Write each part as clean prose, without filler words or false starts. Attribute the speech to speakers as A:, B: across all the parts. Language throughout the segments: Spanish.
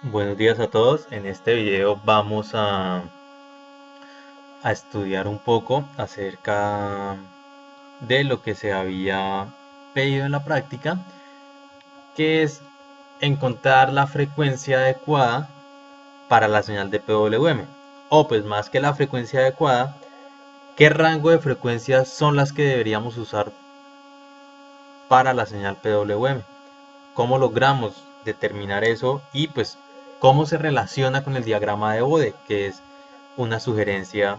A: Buenos días a todos. En este video vamos a estudiar un poco acerca de lo que se había pedido en la práctica, que es encontrar la frecuencia adecuada para la señal de PWM. O pues más que la frecuencia adecuada, qué rango de frecuencias son las que deberíamos usar para la señal PWM. ¿Cómo logramos determinar eso? Y pues cómo se relaciona con el diagrama de Bode, que es una sugerencia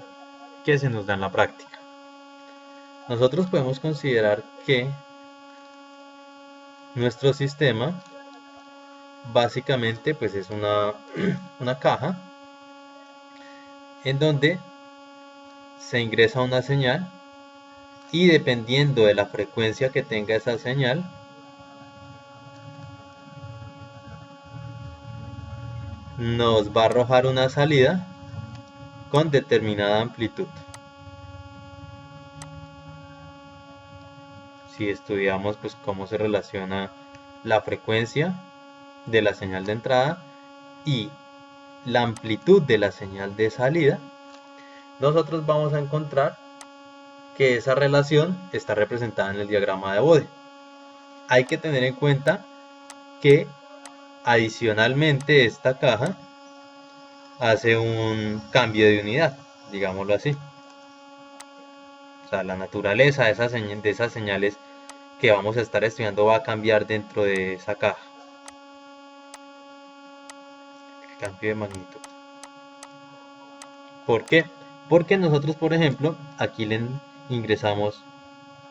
A: que se nos da en la práctica. Nosotros podemos considerar que nuestro sistema básicamente pues es una caja en donde se ingresa una señal y dependiendo de la frecuencia que tenga esa señal nos va a arrojar una salida con determinada amplitud. Si estudiamos pues cómo se relaciona la frecuencia de la señal de entrada y la amplitud de la señal de salida, nosotros vamos a encontrar que esa relación está representada en el diagrama de Bode. Hay que tener en cuenta que adicionalmente esta caja hace un cambio de unidad, digámoslo así. O sea, la naturaleza de esas señales que vamos a estar estudiando va a cambiar dentro de esa caja. El cambio de magnitud. ¿Por qué? Porque nosotros, por ejemplo, aquí le ingresamos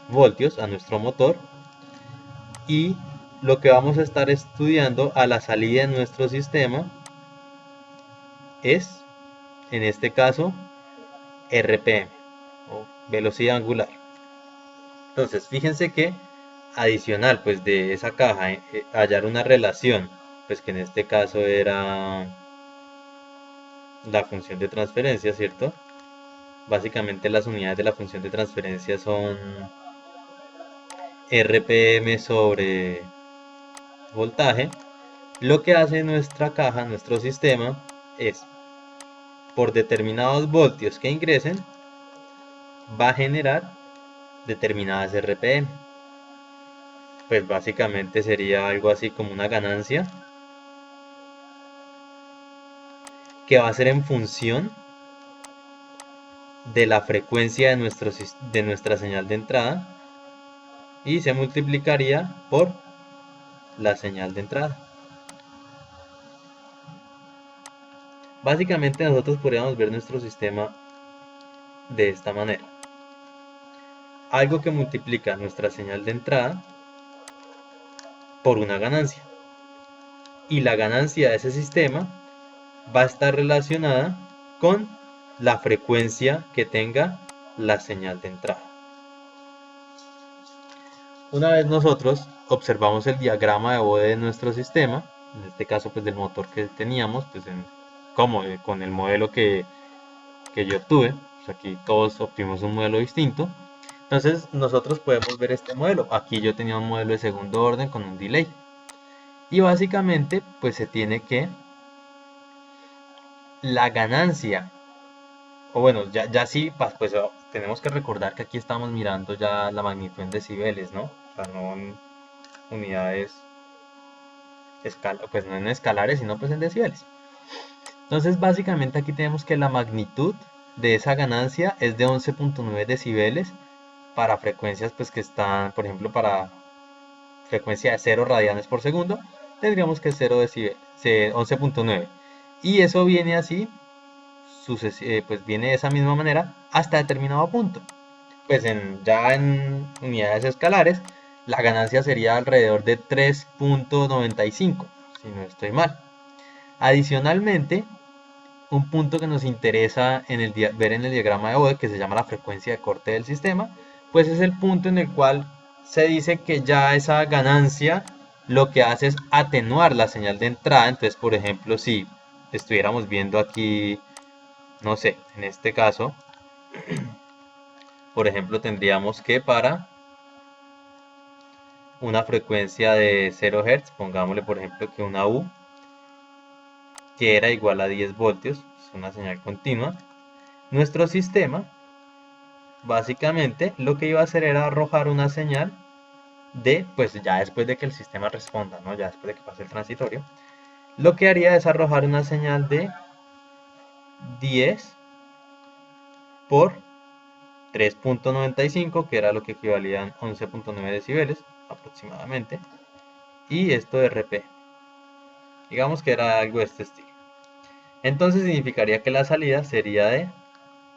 A: voltios a nuestro motor y lo que vamos a estar estudiando a la salida de nuestro sistema es, en este caso, RPM o velocidad angular. Entonces, fíjense que adicional pues de esa caja hallar una relación, pues que en este caso era la función de transferencia, ¿cierto? Básicamente las unidades de la función de transferencia son RPM sobre voltaje. Lo que hace nuestra caja, nuestro sistema, es por determinados voltios que ingresen, va a generar determinadas RPM. Pues básicamente sería algo así como una ganancia que va a ser en función de la frecuencia de nuestra señal de entrada y se multiplicaría por la señal de entrada. Básicamente nosotros podríamos ver nuestro sistema de esta manera. Algo que multiplica nuestra señal de entrada por una ganancia. Y la ganancia de ese sistema va a estar relacionada con la frecuencia que tenga la señal de entrada. Una vez nosotros observamos el diagrama de Bode de nuestro sistema, en este caso pues del motor que teníamos, pues con el modelo que yo obtuve, pues aquí todos obtuvimos un modelo distinto. Entonces nosotros podemos ver este modelo. Aquí yo tenía un modelo de segundo orden con un delay. Y básicamente pues se tiene que la ganancia, o bueno, ya sí, pues tenemos que recordar que aquí estamos mirando ya la magnitud en decibeles, ¿no? O sea, no en unidades, pues no en escalares, sino pues en decibeles. Entonces básicamente aquí tenemos que la magnitud de esa ganancia es de 11.9 decibeles para frecuencias pues que están, por ejemplo, para frecuencia de 0 radianes por segundo, tendríamos que 0 decibeles, 11.9. Y eso viene así, pues viene de esa misma manera hasta determinado punto. Pues ya en unidades escalares, la ganancia sería alrededor de 3.95, si no estoy mal. Adicionalmente, un punto que nos interesa ver en el diagrama de Bode, que se llama la frecuencia de corte del sistema, pues es el punto en el cual se dice que ya esa ganancia lo que hace es atenuar la señal de entrada. Entonces, por ejemplo, si estuviéramos viendo aquí, no sé, en este caso, por ejemplo, tendríamos que para una frecuencia de 0 Hz, pongámosle por ejemplo que una U, que era igual a 10 voltios, es una señal continua, nuestro sistema básicamente lo que iba a hacer era arrojar una señal de, pues ya después de que el sistema responda, ¿no? Ya después de que pase el transitorio, lo que haría es arrojar una señal de 10 por 3.95, que era lo que equivalían 11.9 decibeles aproximadamente, y esto de RP. Digamos que era algo de este estilo. Entonces significaría que la salida sería de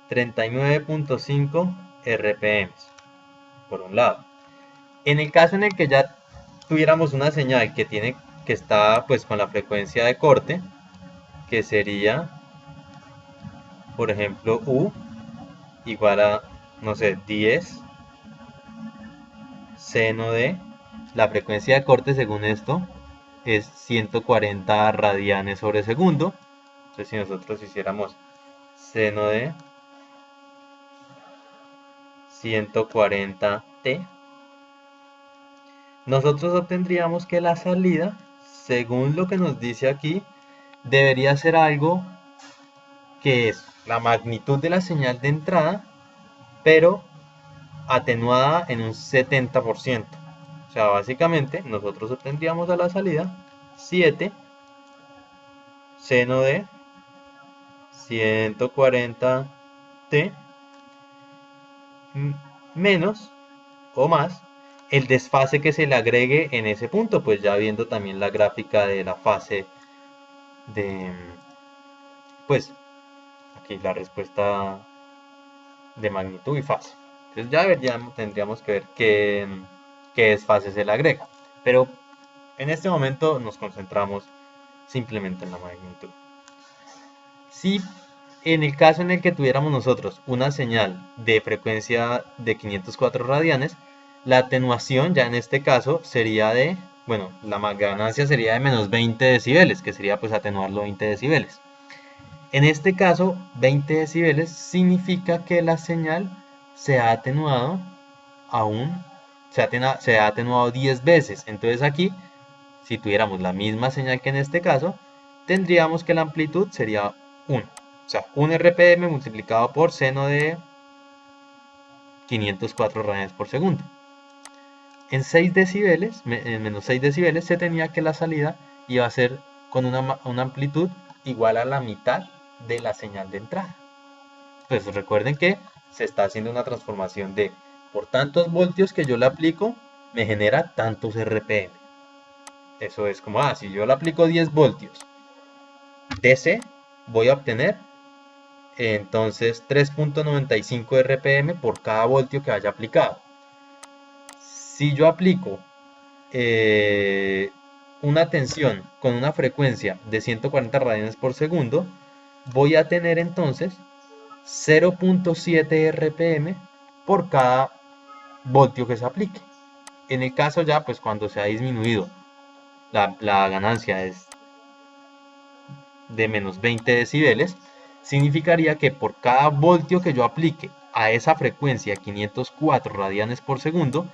A: 39.5 RPM, por un lado. En el caso en el que ya tuviéramos una señal que está pues con la frecuencia de corte, que sería, por ejemplo, U igual a, no sé, 10 seno de la frecuencia de corte, según esto, es 140 radianes sobre segundo. Entonces, si nosotros hiciéramos seno de 140t, nosotros obtendríamos que la salida, según lo que nos dice aquí, debería ser algo que es la magnitud de la señal de entrada, pero atenuada en un 70%. O sea, básicamente nosotros obtendríamos a la salida 7 seno de 140t menos o más el desfase que se le agregue en ese punto, pues ya viendo también la gráfica de la fase de, pues aquí la respuesta de magnitud y fase. Entonces ya tendríamos que ver qué desfase se le agrega. Pero en este momento nos concentramos simplemente en la magnitud. Si en el caso en el que tuviéramos nosotros una señal de frecuencia de 504 radianes, la atenuación ya en este caso sería de, bueno, la ganancia sería de menos 20 decibeles, que sería pues atenuarlo 20 decibeles. En este caso, 20 decibeles significa que la señal se ha atenuado se ha atenuado 10 veces. Entonces aquí, si tuviéramos la misma señal que en este caso, tendríamos que la amplitud sería 1. O sea, 1 RPM multiplicado por seno de 504 radianes por segundo. En 6 decibeles, en menos 6 decibeles, se tenía que la salida iba a ser con una amplitud igual a la mitad de la señal de entrada. Pues recuerden que se está haciendo una transformación de por tantos voltios que yo le aplico, me genera tantos RPM. Eso es como, si yo le aplico 10 voltios DC, voy a obtener entonces 3.95 RPM por cada voltio que haya aplicado. Si yo aplico una tensión con una frecuencia de 140 radianes por segundo, voy a tener entonces 0.7 RPM por cada voltio que se aplique. En el caso ya, pues cuando se ha disminuido, la ganancia es de menos 20 decibeles, significaría que por cada voltio que yo aplique a esa frecuencia 504 radianes por segundo,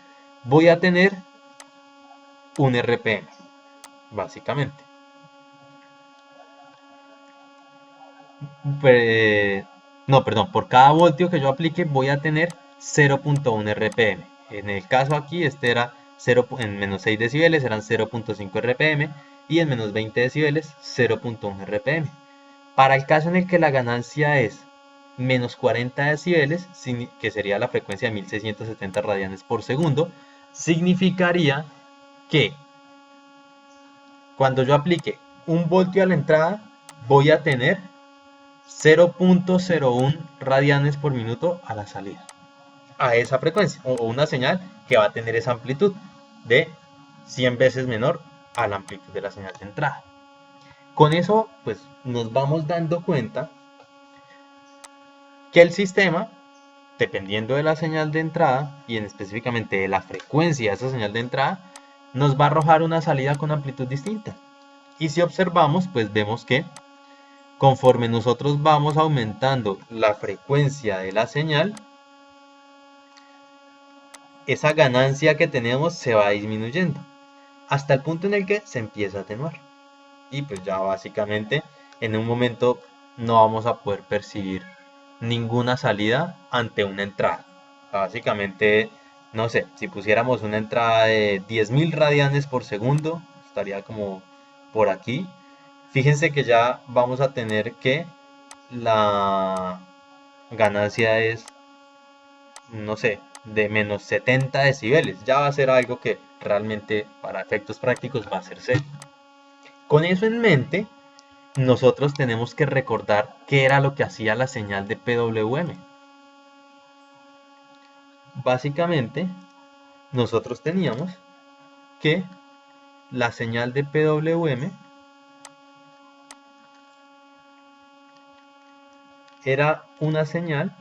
A: voy a tener un RPM, básicamente. No, perdón, por cada voltio que yo aplique voy a tener 0.1 RPM. En el caso aquí, este era 0, en menos 6 decibeles eran 0.5 RPM y en menos 20 decibeles 0.1 RPM. Para el caso en el que la ganancia es menos 40 decibeles, que sería la frecuencia de 1670 radianes por segundo, significaría que cuando yo aplique un voltio a la entrada, voy a tener 0.01 radianes por minuto a la salida, a esa frecuencia, o una señal que va a tener esa amplitud de 100 veces menor a la amplitud de la señal de entrada. Con eso, pues nos vamos dando cuenta que el sistema, dependiendo de la señal de entrada y específicamente de la frecuencia de esa señal de entrada, nos va a arrojar una salida con amplitud distinta. Y si observamos, pues vemos que conforme nosotros vamos aumentando la frecuencia de la señal, esa ganancia que tenemos se va disminuyendo hasta el punto en el que se empieza a atenuar. Y pues ya básicamente en un momento no vamos a poder percibir ninguna salida ante una entrada. Básicamente, no sé, si pusiéramos una entrada de 10.000 radianes por segundo, estaría como por aquí. Fíjense que ya vamos a tener que la ganancia es, no sé, de menos 70 decibeles. Ya va a ser algo que realmente para efectos prácticos va a ser cero. Con eso en mente, nosotros tenemos que recordar qué era lo que hacía la señal de PWM. Básicamente, nosotros teníamos que la señal de PWM era una señal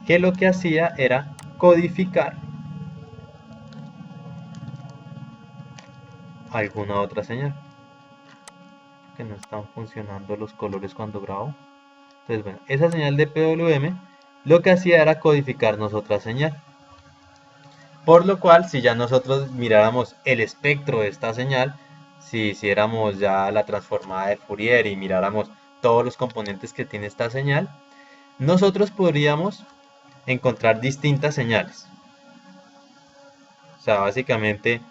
A: que lo que hacía era codificar alguna otra señal. Que no están funcionando los colores cuando grabo. Entonces, bueno, esa señal de PWM lo que hacía era codificarnos otra señal. Por lo cual, si ya nosotros miráramos el espectro de esta señal, si hiciéramos ya la transformada de Fourier y miráramos todos los componentes que tiene esta señal, nosotros podríamos encontrar distintas señales. O sea, básicamente,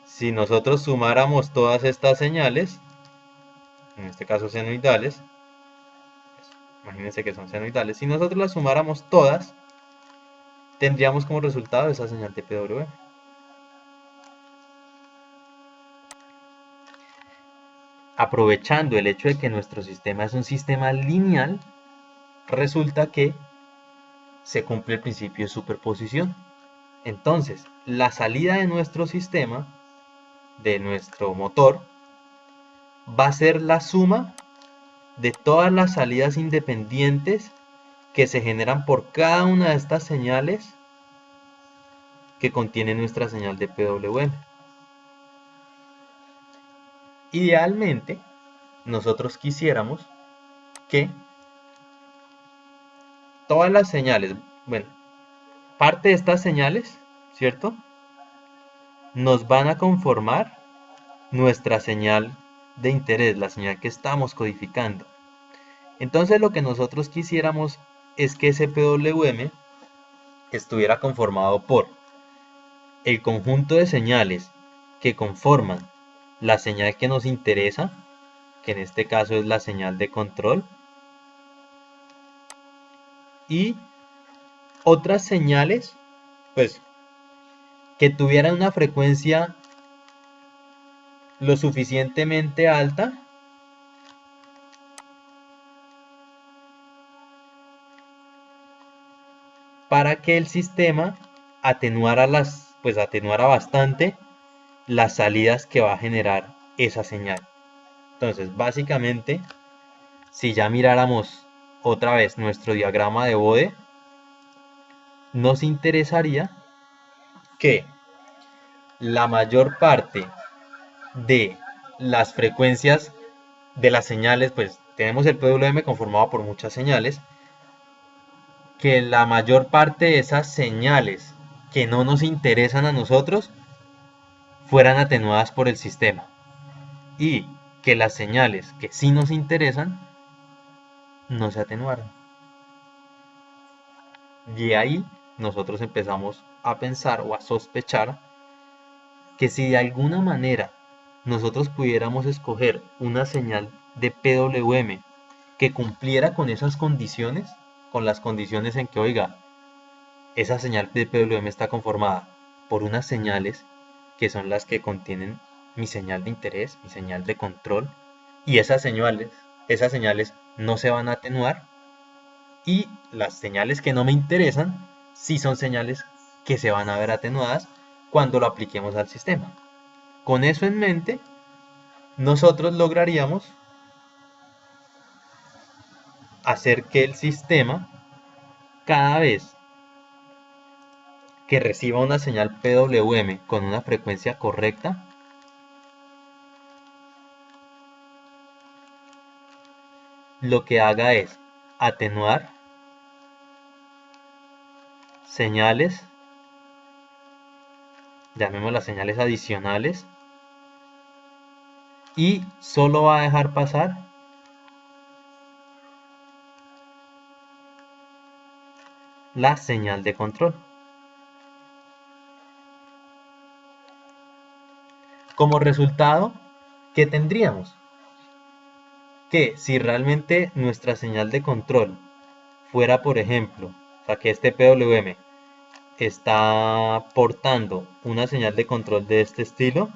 A: si nosotros sumáramos todas estas señales, en este caso senoidales, imagínense que son senoidales, si nosotros las sumáramos todas, tendríamos como resultado esa señal de PWM. Aprovechando el hecho de que nuestro sistema es un sistema lineal, resulta que se cumple el principio de superposición. Entonces, la salida de nuestro sistema, de nuestro motor, va a ser la suma de todas las salidas independientes que se generan por cada una de estas señales que contiene nuestra señal de PWM. Idealmente, nosotros quisiéramos que todas las señales, bueno, parte de estas señales, ¿cierto? Nos van a conformar nuestra señal de interés, la señal que estamos codificando. Entonces lo que nosotros quisiéramos es que ese PWM estuviera conformado por el conjunto de señales que conforman la señal que nos interesa, que en este caso es la señal de control, y otras señales, pues, que tuvieran una frecuencia lo suficientemente alta para que el sistema atenuara atenuara bastante las salidas que va a generar esa señal. Entonces, básicamente, si ya miráramos otra vez nuestro diagrama de Bode, nos interesaría que la mayor parte de las frecuencias de las señales, pues tenemos el PWM conformado por muchas señales, que la mayor parte de esas señales que no nos interesan a nosotros fueran atenuadas por el sistema y que las señales que sí nos interesan no se atenuaran. Y ahí nosotros empezamos a pensar o a sospechar que si de alguna manera nosotros pudiéramos escoger una señal de PWM que cumpliera con esas condiciones, con las condiciones en que, oiga, esa señal de PWM está conformada por unas señales que son las que contienen mi señal de interés, mi señal de control, y esas señales no se van a atenuar, y las señales que no me interesan sí son señales que se van a ver atenuadas cuando lo apliquemos al sistema. Con eso en mente, nosotros lograríamos hacer que el sistema, cada vez que reciba una señal PWM con una frecuencia correcta, lo que haga es atenuar señales, llamémoslas señales adicionales, y solo va a dejar pasar la señal de control. Como resultado, ¿qué tendríamos? Que si realmente nuestra señal de control fuera, por ejemplo, o sea, que este PWM está portando una señal de control de este estilo,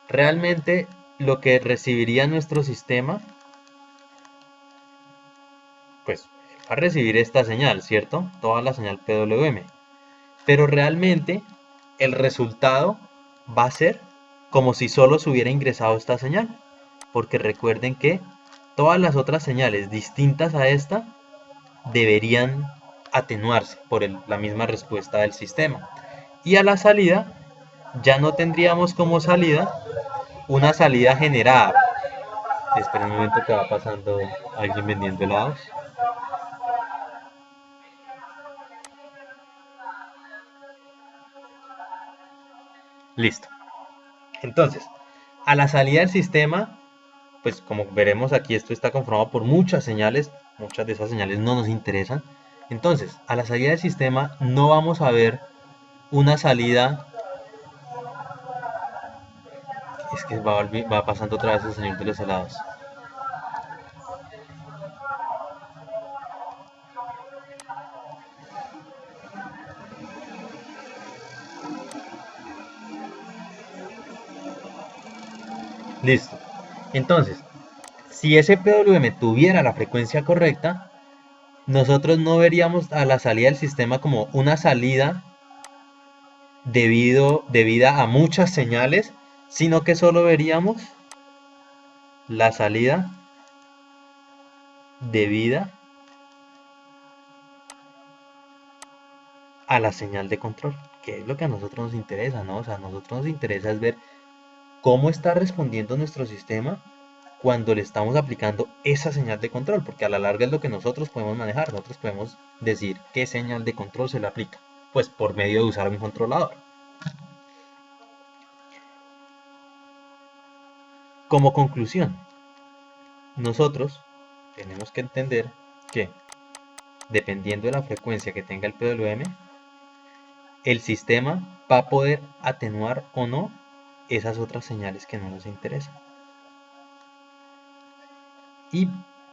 A: realmente lo que recibiría nuestro sistema, pues va a recibir esta señal, ¿cierto? Toda la señal PWM. Pero realmente el resultado va a ser como si solo se hubiera ingresado esta señal. Porque recuerden que todas las otras señales distintas a esta deberían atenuarse por la misma respuesta del sistema. Y a la salida ya no tendríamos como salida una salida generada. Esperen un momento que va pasando alguien vendiendo helados. Listo. Entonces, a la salida del sistema, pues como veremos aquí, esto está conformado por muchas señales. Muchas de esas señales no nos interesan. Entonces, a la salida del sistema no vamos a ver una salida. Es que va pasando otra vez el señor de los helados. Listo. Entonces, si ese PWM tuviera la frecuencia correcta, nosotros no veríamos a la salida del sistema como una salida debida a muchas señales, sino que solo veríamos la salida debida a la señal de control, que es lo que a nosotros nos interesa, ¿no? O sea, a nosotros nos interesa es ver cómo está respondiendo nuestro sistema cuando le estamos aplicando esa señal de control, porque a la larga es lo que nosotros podemos manejar. Nosotros podemos decir qué señal de control se le aplica, pues por medio de usar un controlador. Como conclusión, nosotros tenemos que entender que dependiendo de la frecuencia que tenga el PWM, el sistema va a poder atenuar o no esas otras señales que no nos interesan. Y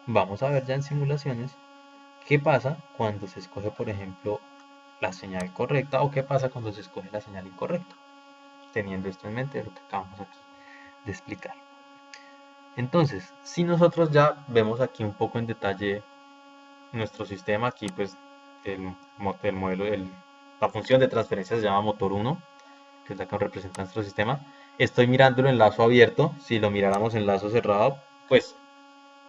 A: vamos a ver ya en simulaciones qué pasa cuando se escoge, por ejemplo, la señal correcta o qué pasa cuando se escoge la señal incorrecta, teniendo esto en mente de lo que acabamos aquí de explicar. Entonces, si nosotros ya vemos aquí un poco en detalle nuestro sistema, aquí pues el modelo, la función de transferencia se llama motor 1, que es la que representa nuestro sistema. Estoy mirándolo en lazo abierto. Si lo miráramos en lazo cerrado, pues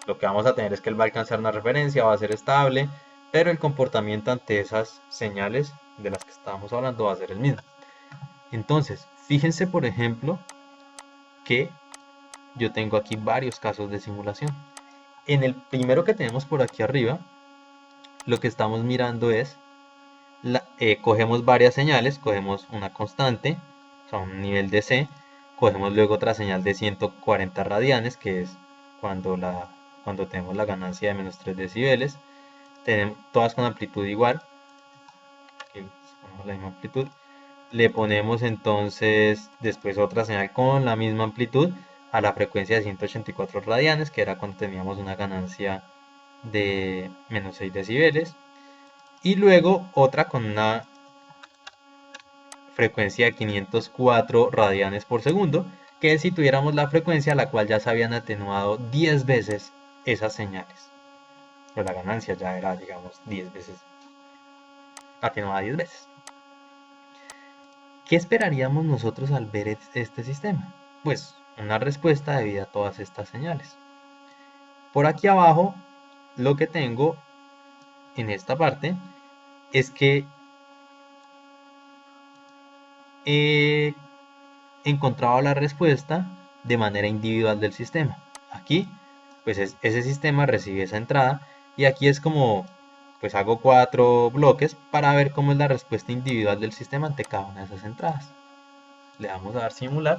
A: lo que vamos a tener es que él va a alcanzar una referencia, va a ser estable, pero el comportamiento ante esas señales de las que estábamos hablando va a ser el mismo. Entonces, fíjense por ejemplo que yo tengo aquí varios casos de simulación. En el primero que tenemos por aquí arriba, lo que estamos mirando es, cogemos varias señales, cogemos una constante, o sea, un nivel de C, cogemos luego otra señal de 140 radianes, que es cuando tenemos la ganancia de menos 3 decibeles, tenemos todas con amplitud igual, aquí ponemos la misma amplitud, le ponemos entonces después otra señal con la misma amplitud a la frecuencia de 184 radianes, que era cuando teníamos una ganancia de menos 6 decibeles, y luego otra con una frecuencia de 504 radianes por segundo, que si tuviéramos la frecuencia a la cual ya se habían atenuado 10 veces esas señales, pues la ganancia ya era, digamos, 10 veces, atenuada 10 veces. ¿Qué esperaríamos nosotros al ver este sistema? Pues una respuesta debida a todas estas señales. Por aquí abajo, lo que tengo en esta parte es que he encontrado la respuesta de manera individual del sistema. Aquí, pues ese sistema recibe esa entrada y aquí es como pues hago 4 bloques para ver cómo es la respuesta individual del sistema ante cada una de esas entradas. Le damos a dar simular.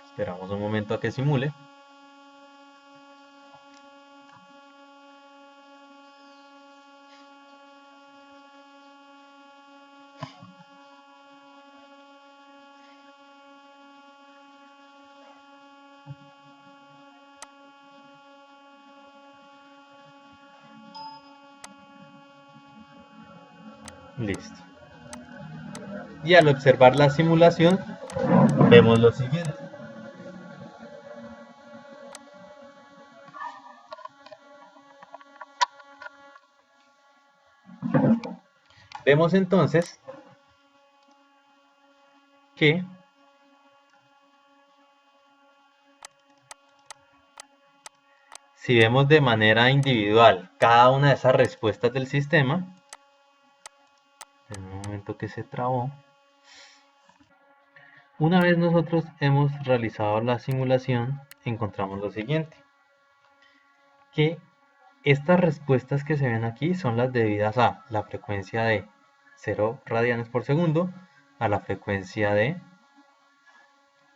A: Esperamos un momento a que simule. Listo. Y al observar la simulación, vemos lo siguiente. Vemos entonces que si vemos de manera individual cada una de esas respuestas del sistema, en un momento que se trabó, una vez nosotros hemos realizado la simulación, encontramos lo siguiente, que estas respuestas que se ven aquí son las debidas a la frecuencia de 0 radianes por segundo, a la frecuencia de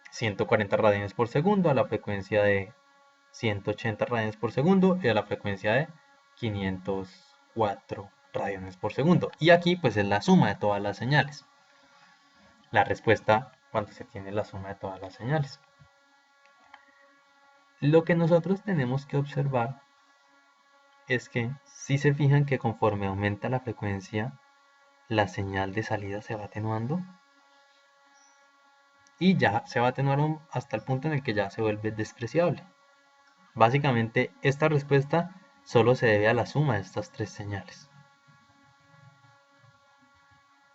A: 140 radianes por segundo, a la frecuencia de 180 radianes por segundo y a la frecuencia de 504 radianes por segundo. Y aquí pues es la suma de todas las señales. La respuesta cuando se tiene la suma de todas las señales. Lo que nosotros tenemos que observar es que si se fijan que conforme aumenta la frecuencia, la señal de salida se va atenuando y ya se va a atenuar hasta el punto en el que ya se vuelve despreciable. Básicamente esta respuesta solo se debe a la suma de estas tres señales.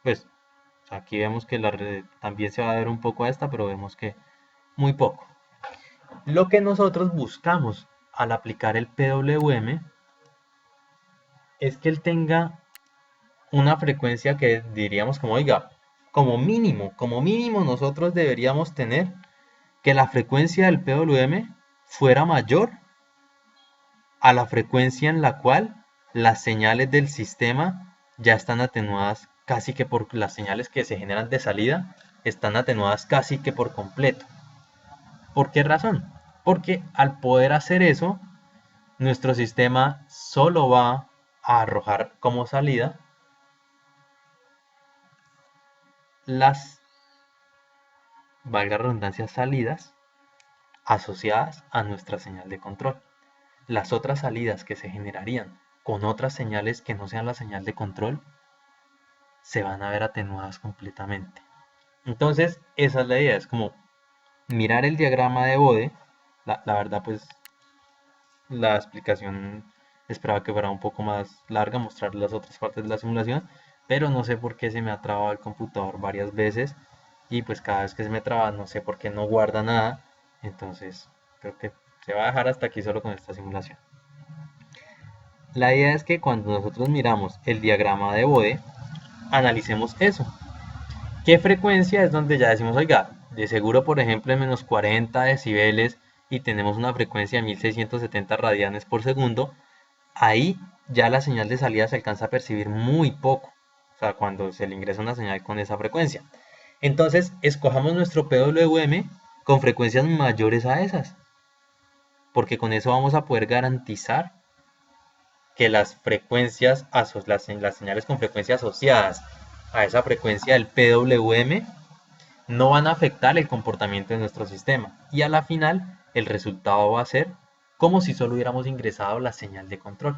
A: Pues aquí vemos que también se va a ver un poco a esta, pero vemos que muy poco. Lo que nosotros buscamos al aplicar el PWM es que él tenga una frecuencia que diríamos como, oiga, como mínimo nosotros deberíamos tener que la frecuencia del PWM fuera mayor a la frecuencia en la cual las señales del sistema ya están atenuadas casi que por las señales que se generan de salida, están atenuadas casi que por completo. ¿Por qué razón? Porque al poder hacer eso, nuestro sistema solo va a arrojar como salida las, valga la redundancia, salidas asociadas a nuestra señal de control. Las otras salidas que se generarían con otras señales que no sean la señal de control se van a ver atenuadas completamente. Entonces, esa es la idea, es como mirar el diagrama de Bode. La verdad, pues la explicación esperaba que fuera un poco más larga, mostrar las otras partes de la simulación, pero no sé por qué se me ha trabado el computador varias veces y pues cada vez que se me traba no sé por qué no guarda nada, entonces creo que se va a dejar hasta aquí solo con esta simulación. La idea es que cuando nosotros miramos el diagrama de Bode, analicemos eso. ¿Qué frecuencia es donde ya decimos, oiga, de seguro por ejemplo en menos 40 decibeles y tenemos una frecuencia de 1670 radianes por segundo? Ahí ya la señal de salida se alcanza a percibir muy poco, o sea, cuando se le ingresa una señal con esa frecuencia. Entonces, escojamos nuestro PWM con frecuencias mayores a esas, porque con eso vamos a poder garantizar que las frecuencias, las señales con frecuencia asociadas a esa frecuencia del PWM no van a afectar el comportamiento de nuestro sistema. Y a la final, el resultado va a ser como si solo hubiéramos ingresado la señal de control.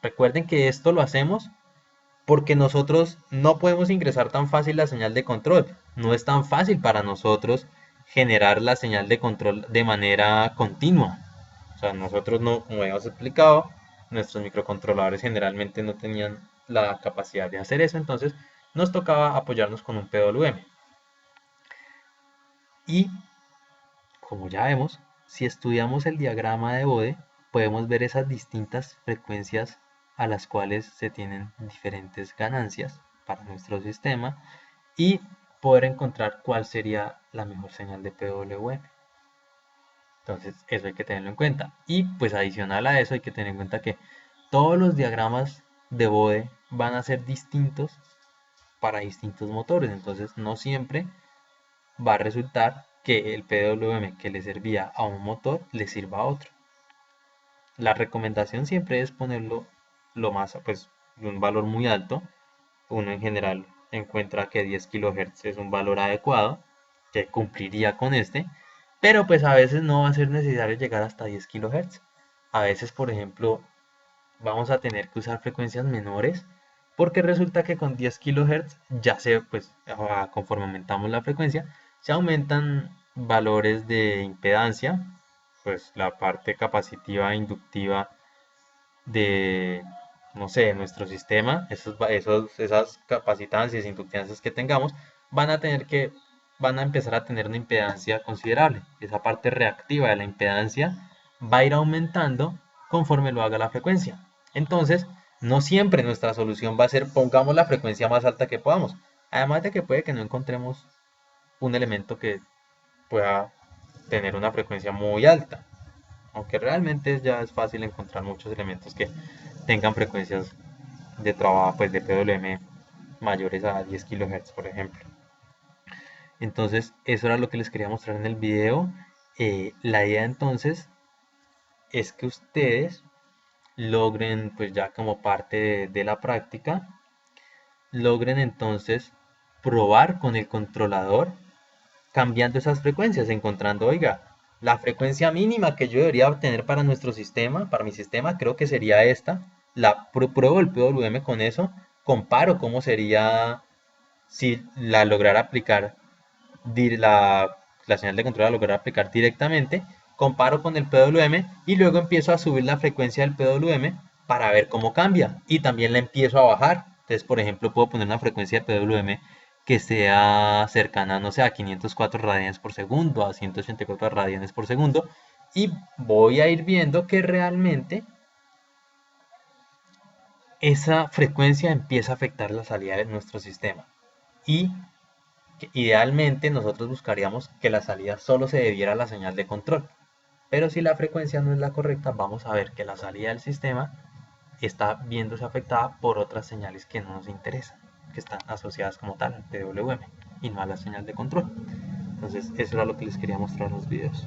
A: Recuerden que esto lo hacemos porque nosotros no podemos ingresar tan fácil la señal de control. No es tan fácil para nosotros generar la señal de control de manera continua. O sea, nosotros no, como hemos explicado, nuestros microcontroladores generalmente no tenían la capacidad de hacer eso, entonces nos tocaba apoyarnos con un PWM. Y como ya vemos, si estudiamos el diagrama de Bode, podemos ver esas distintas frecuencias a las cuales se tienen diferentes ganancias para nuestro sistema y poder encontrar cuál sería la mejor señal de PWM. Entonces eso hay que tenerlo en cuenta. Y pues adicional a eso hay que tener en cuenta que todos los diagramas de Bode van a ser distintos para distintos motores. Entonces no siempre va a resultar que el PWM que le servía a un motor le sirva a otro. La recomendación siempre es ponerlo lo más, pues, un valor muy alto. Uno en general encuentra que 10 kHz es un valor adecuado, que cumpliría con este, pero pues a veces no va a ser necesario llegar hasta 10 kHz. A veces, por ejemplo, vamos a tener que usar frecuencias menores, porque resulta que con 10 kHz ya se, pues, conforme aumentamos la frecuencia, se aumentan valores de impedancia, pues la parte capacitiva e inductiva de, no sé, nuestro sistema, esas capacitancias e inductancias que tengamos, van a empezar a tener una impedancia considerable. Esa parte reactiva de la impedancia va a ir aumentando conforme lo haga la frecuencia. Entonces, no siempre nuestra solución va a ser pongamos la frecuencia más alta que podamos. Además de que puede que no encontremos un elemento que pueda tener una frecuencia muy alta. Aunque realmente ya es fácil encontrar muchos elementos que tengan frecuencias de trabajo, pues de PWM mayores a 10 kHz, por ejemplo. Entonces, eso era lo que les quería mostrar en el video. La idea entonces es que ustedes logren, pues ya como parte de la práctica, logren entonces probar con el controlador cambiando esas frecuencias, encontrando, oiga, la frecuencia mínima que yo debería obtener para nuestro sistema, para mi sistema, creo que sería esta. Pruebo el PWM con eso, comparo cómo sería si la lograra aplicar, la señal de control la lograra aplicar directamente, comparo con el PWM y luego empiezo a subir la frecuencia del PWM para ver cómo cambia y también la empiezo a bajar. Entonces, por ejemplo, puedo poner una frecuencia de PWM que sea cercana, no sé, a 504 radianes por segundo, a 184 radianes por segundo, y voy a ir viendo que realmente esa frecuencia empieza a afectar la salida de nuestro sistema. Y que idealmente nosotros buscaríamos que la salida solo se debiera a la señal de control. Pero si la frecuencia no es la correcta, vamos a ver que la salida del sistema está viéndose afectada por otras señales que no nos interesan, que están asociadas como tal al PWM y no a la señal de control. Entonces, eso era lo que les quería mostrar en los videos.